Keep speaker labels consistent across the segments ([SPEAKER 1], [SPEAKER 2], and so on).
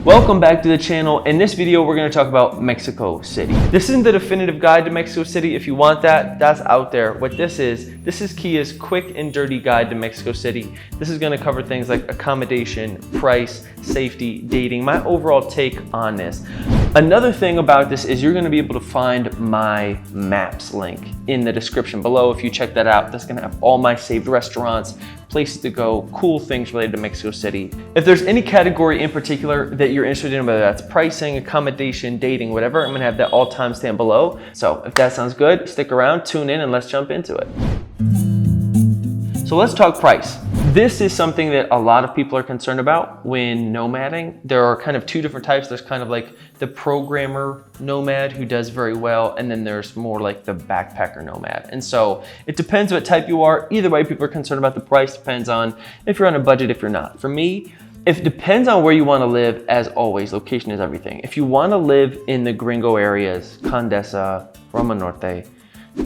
[SPEAKER 1] Welcome back to the channel. In this video, we're going to talk about Mexico City. This isn't the definitive guide to Mexico City. If you want that, that's out there. What this is Kia's quick and dirty guide to Mexico City. This is going to cover things like accommodation, price, safety, dating, my overall take on this. Another thing about this is you're going to be able to find my maps link in the description below. If you check that out, that's going to have all my saved restaurants, places to go, cool things related to Mexico City. If there's any category in particular that you're interested in, whether that's pricing, accommodation, dating, whatever, I'm gonna have that all timestamp below. So if that sounds good, stick around, tune in, and let's jump into it. So let's talk price. This is something that a lot of people are concerned about when nomading. There are kind of two different types. There's kind of like the programmer nomad who does very well, and then there's more like the backpacker nomad. And so it depends what type you are. Either way, people are concerned about the price. Depends on if you're on a budget, if you're not. For me, it depends on where you want to live. As always, location is everything. If you want to live in the gringo areas, Condesa, Roma Norte,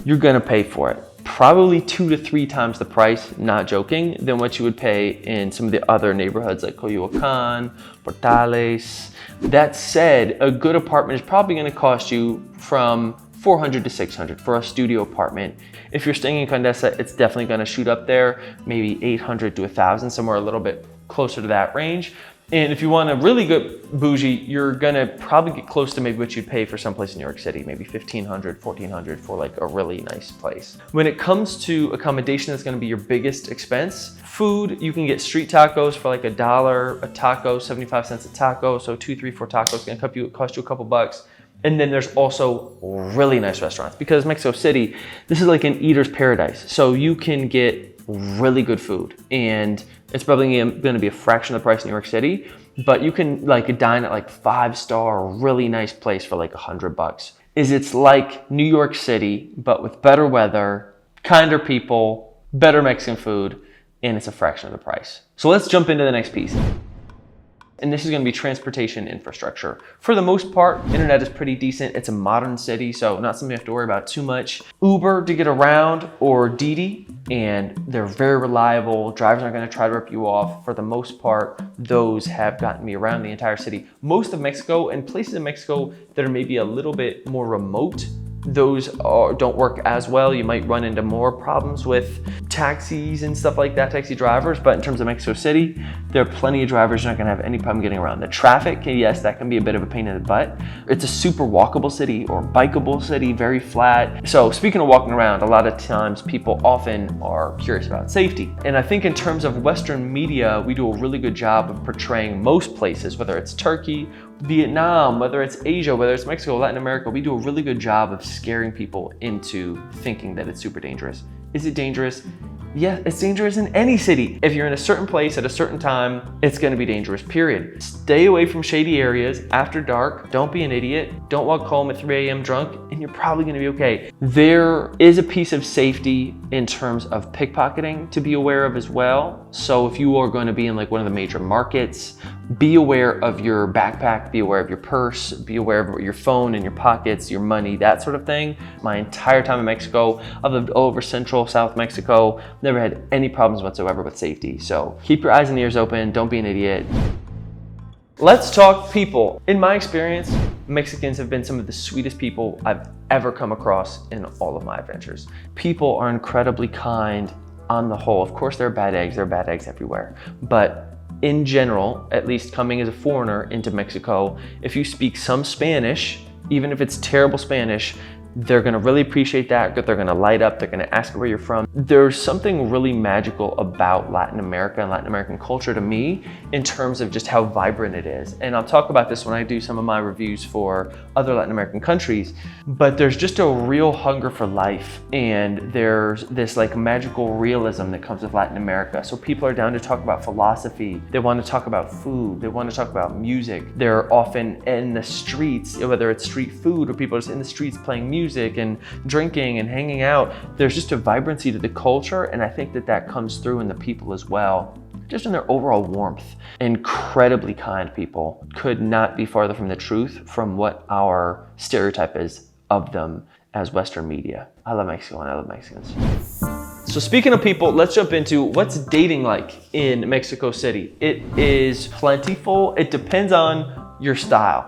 [SPEAKER 1] you're gonna pay for it. Probably 2 to 3 times the price, not joking, than what you would pay in some of the other neighborhoods like Coyoacan, Portales. That said, a good apartment is probably gonna cost you from $400 to $600 for a studio apartment. If you're staying in Condesa, it's definitely gonna shoot up there, maybe $800 to $1,000, somewhere a little bit closer to that range. And if you want a really good bougie, you're gonna probably get close to maybe what you'd pay for someplace in New York City, maybe $1,500, $1,400 for like a really nice place. When it comes to accommodation, that's gonna be your biggest expense. Food, you can get street tacos for like $1 a taco, 75 cents a taco. So 2, 3, 4 tacos gonna cost you a couple bucks. And then there's also really nice restaurants because Mexico City, this is like an eater's paradise. So you can get really good food, and it's probably going to be a fraction of the price in New York City, but you can like dine at like 5-star, really nice place for like $100. It's like New York City, but with better weather, kinder people, better Mexican food, and it's a fraction of the price. So let's jump into the next piece. And this is going to be transportation infrastructure. For the most part, internet is pretty decent. It's a modern city, so not something you have to worry about too much. Uber to get around, or Didi, and they're very reliable. Drivers aren't going to try to rip you off. For the most part, those have gotten me around the entire city. Most of Mexico, and places in Mexico that are maybe a little bit more remote, those don't work as well. You might run into more problems with taxis and stuff like that, taxi drivers. But in terms of Mexico City, there are plenty of drivers who are not gonna have any problem getting around. The traffic, yes, that can be a bit of a pain in the butt. It's a super walkable city or bikeable city, very flat. So speaking of walking around, a lot of times people often are curious about safety. And I think in terms of Western media, we do a really good job of portraying most places, whether it's Turkey, Vietnam, whether it's Asia, whether it's Mexico, Latin America, we do a really good job of scaring people into thinking that it's super dangerous. Is it dangerous? Yeah, it's dangerous in any city. If you're in a certain place at a certain time, it's gonna be dangerous, period. Stay away from shady areas after dark. Don't be an idiot. Don't walk home at 3 a.m. drunk, and you're probably gonna be okay. There is a piece of safety in terms of pickpocketing to be aware of as well. So if you are gonna be in like one of the major markets, be aware of your backpack, be aware of your purse, be aware of your phone and your pockets, your money, that sort of thing. My entire time in Mexico, I've lived all over Central, South Mexico, never had any problems whatsoever with safety. So keep your eyes and ears open, don't be an idiot. Let's talk people. In my experience, Mexicans have been some of the sweetest people I've ever come across in all of my adventures. People are incredibly kind on the whole. Of course, there are bad eggs everywhere, but in general, at least coming as a foreigner into Mexico, if you speak some Spanish, even if it's terrible Spanish, they're gonna really appreciate that. They're gonna light up, they're gonna ask where you're from. There's something really magical about Latin America and Latin American culture to me in terms of just how vibrant it is. And I'll talk about this when I do some of my reviews for other Latin American countries, but there's just a real hunger for life. And there's this like magical realism that comes with Latin America. So people are down to talk about philosophy. They want to talk about food. They want to talk about music. They're often in the streets, whether it's street food or people are just in the streets playing music and drinking and hanging out. There's just a vibrancy to the culture, and I think that that comes through in the people as well, just in their overall warmth. Incredibly kind people. Could not be farther from the truth from what our stereotype is of them as Western media. I love Mexico and I love Mexicans. So speaking of people, let's jump into what's dating like in Mexico City. It is plentiful. It depends on your style.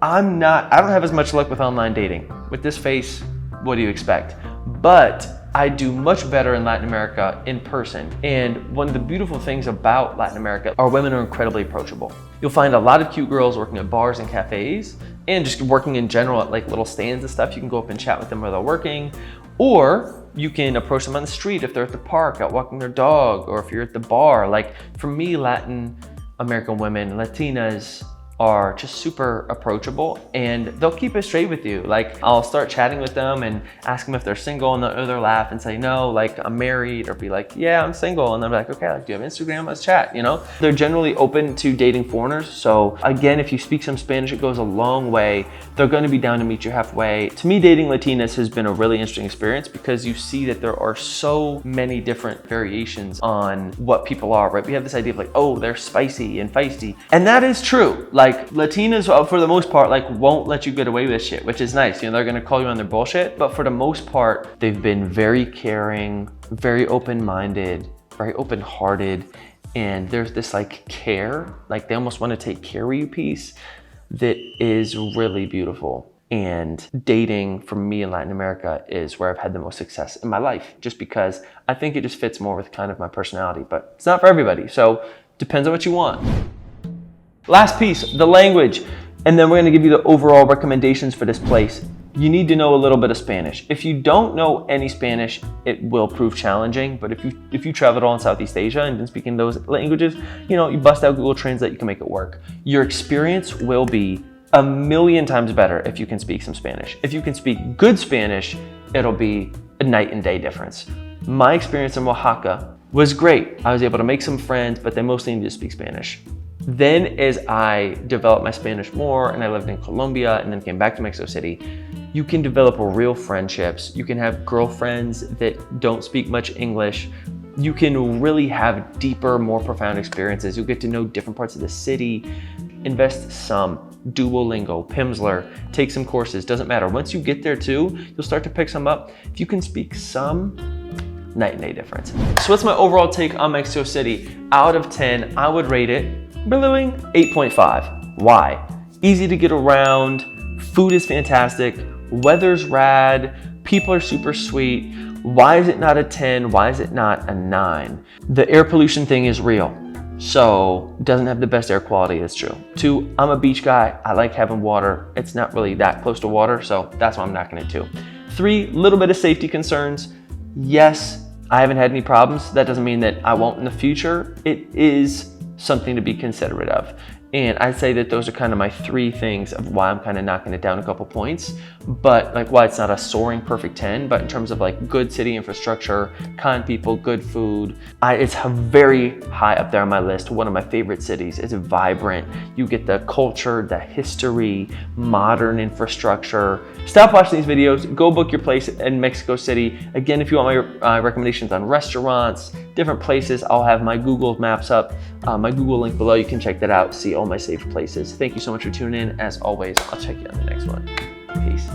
[SPEAKER 1] I don't have as much luck with online dating. With this face, what do you expect? But I do much better in Latin America in person. And one of the beautiful things about Latin America, our women are incredibly approachable. You'll find a lot of cute girls working at bars and cafes and just working in general at like little stands and stuff. You can go up and chat with them while they're working, or you can approach them on the street if they're at the park out walking their dog, or if you're at the bar. Like for me, Latin American women, Latinas, are just super approachable, and they'll keep it straight with you. Like I'll start chatting with them and ask them if they're single, and they'll either laugh and say no, like I'm married, or be like, yeah, I'm single, and they'll be like, okay, like, do you have Instagram? Let's chat, you know? They're generally open to dating foreigners. So again, if you speak some Spanish, it goes a long way. They're going to be down to meet you halfway. To me, dating Latinas has been a really interesting experience because you see that there are so many different variations on what people are, right? We have this idea of like, oh, they're spicy and feisty, and that is true. Like Latinas, for the most part, like won't let you get away with this shit, which is nice. You know, they're gonna call you on their bullshit, but for the most part, they've been very caring, very open-minded, very open-hearted, and there's this like care, like they almost want to take care of you piece that is really beautiful. And dating for me in Latin America is where I've had the most success in my life, just because I think it just fits more with kind of my personality, but it's not for everybody. So depends on what you want. Last piece, the language. And then we're gonna give you the overall recommendations for this place. You need to know a little bit of Spanish. If you don't know any Spanish, it will prove challenging. But if you traveled all in Southeast Asia and been speaking those languages, you know, you bust out Google Translate, you can make it work. Your experience will be a million times better if you can speak some Spanish. If you can speak good Spanish, it'll be a night and day difference. My experience in Oaxaca was great. I was able to make some friends, but they mostly needed to speak Spanish. Then as I developed my Spanish more and I lived in Colombia and then came back to Mexico City, you can develop real friendships. You can have girlfriends that don't speak much English. You can really have deeper, more profound experiences. You'll get to know different parts of the city. Invest some. Duolingo, Pimsleur, take some courses, doesn't matter. Once you get there too, you'll start to pick some up. If you can speak some, night and day difference. So what's my overall take on Mexico City? Out of 10, I would rate it 8.5. Why? Easy to get around, food is fantastic, weather's rad, people are super sweet. Why is it not a 10? Why is it not a 9? The air pollution thing is real. So doesn't have the best air quality, it's true. 2, I'm a beach guy, I like having water. It's not really that close to water, so that's why I'm knocking it 2. 3, little bit of safety concerns. Yes, I haven't had any problems. That doesn't mean that I won't in the future. It is something to be considerate of. And I'd say that those are kind of my 3 things of why I'm kind of knocking it down a couple points, but like why it's not a soaring perfect 10, but in terms of like good city infrastructure, kind people, good food, it's very high up there on my list. One of my favorite cities. It's vibrant. You get the culture, the history, modern infrastructure. Stop watching these videos, go book your place in Mexico City. Again, if you want my recommendations on restaurants, different places, I'll have my Google Maps up, my Google link below. You can check that out, see all my saved places. Thank you so much for tuning in. As always, I'll check you on the next one. Peace.